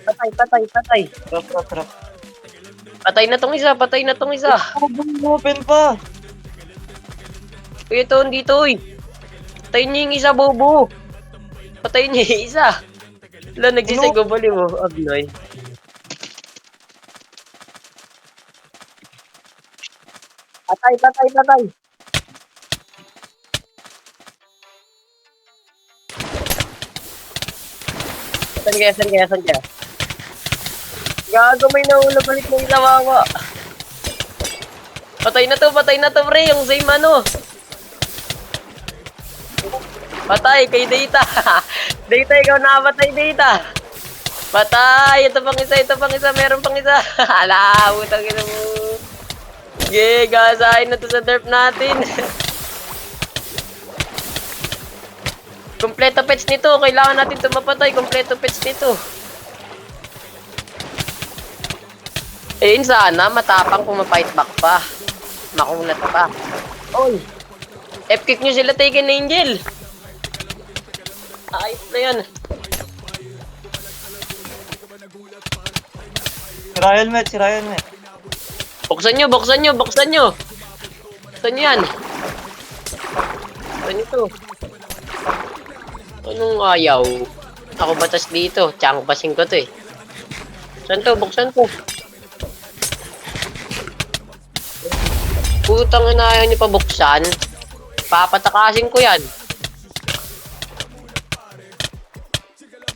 Patay, patay, patay. Trap, trap, trap. Patay na tong isa, patay na tong isa. Open pa. Uy, ito, dito, uy. Patayin niyo yung isa, bobo. Patayin niyo yung isa. Wala, nagsisay ko bali mo. Abnoy. Patay, patay, patay. Saan kaya, saan kaya? Gago, may nahula balik ng isa, wawa. Patay na to, pre. Yung same ano. Patay, kay Data. Data, ikaw nakapatay, Data. Patay, ito pang isa, meron pang isa. Ala, utang ina mo. Sige, gasahin na to sa derp natin. Kompleto pets nito, kailangan natin ito mapatay. Kompleto pets nito. Eh, sana, matapang kung ma-fight back pa. Makunat pa. Oy! F-kick nyo sila, Taken Angel. Ayos na yan. Sira helmet, sira helmet. Buksan nyo, buksan nyo, buksan nyo. Buksan nyo yan. Buksan nyo to. Anong ayaw? Ako batas dito. Tiyang basing ko to eh. Buksan to, buksan to. Putang ina, ayaw nyo pa buksan. Papatakasin ko yan.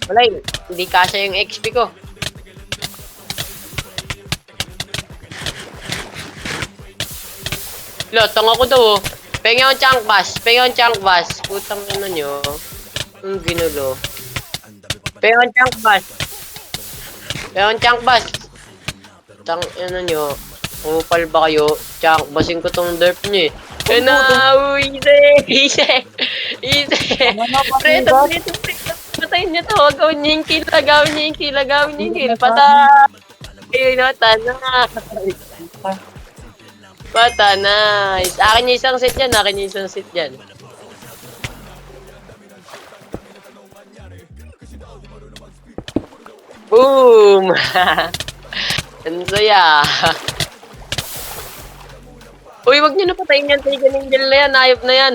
Wala yun. Hindi kasya yung XP ko. Lo, tanga ko daw oh. Pengen yung chunk bass. Pengen yung chunk bass. Putang ano nyo. Ang ginulo. Pengen yung chunk bass. Pengen yung chunk bass. Tang ano nyo. Umupal ba kayo? Chunk bassin ko tong derp nyo eh. Yan na! Easy! Easy! Preto, preto, preto. Patayin nyo to. Gawin nyo yung kill. Gawin nyo yung kill. Gawin nyo yung kill. Patay! Ayun na, tana. Bata, nice. Akin yung isang set yan. Akin yung isang set yan. Boom! Ang saya. Uy, wag nyo na patayin yan. Taken Angel na yan. Ayop na yan.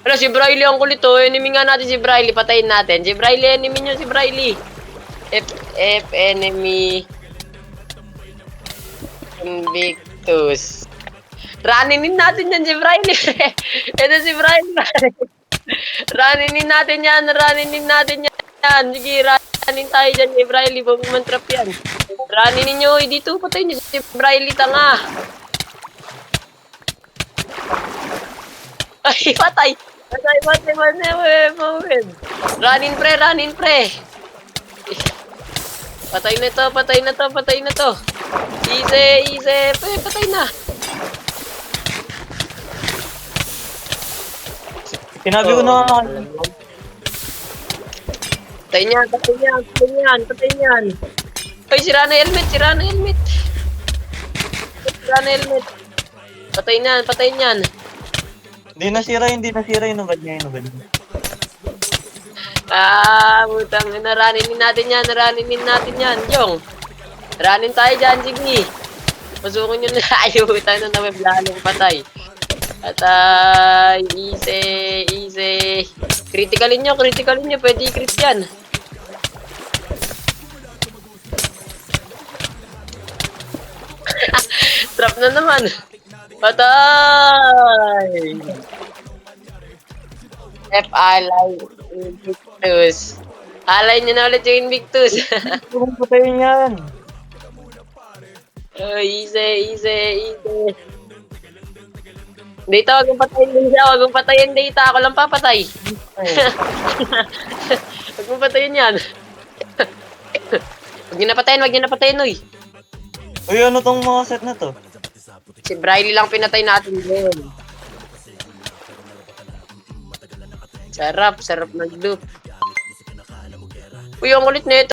Ano, si Briley ang kulit oh. Enemy nga natin si Briley. Patayin natin. Si Briley, enemy nyo si Briley. F enemy. Invictus. Runinin natin yan si Briley. Ito si Briley. Runinin natin yan. Runinin natin yan. Sige, runinin tayo dyan si Briley. Huwag mantrap yan. Runinin nyo. Dito, patayin nyo si Briley. Tanga. Ay, patay. Patay. Running pre, running pre. Patay na to, patay na to, patay na to. Easy, easy. Patay na. Sinabi ko na nga. Patay niyan, patay niyan, patay niyan, patay niyan. Ay, sira na helmet, sira na helmet. Sira na helmet. Patay niyan, patay niyan. Hindi nasira yung nubad niya, yung nubad niya. Putang ina, runinin natin yan, runinin natin yan, Jong. Runin tayo dyan, sige. Pasukin nyo na, ayaw, tayo na naweb lalong patay. Patay, easy, easy. Criticalin nyo, pwede i-crit yan. Trap na naman. Patay! F-Ally Invictus. Alay nyo na ulit yung Invictus. Huwag patayin yan. Oh, easy, easy, easy. Data, wag mong patayin din siya. Wag mong patayin data. Ako lang papatay. Wag mong patayin yan. Wag nyo na patayin, uy. Uy, ano tong mga set na to? Si Briley lang pinatay natin din. Sarap mag-loop. Uy, ang kulit na ito.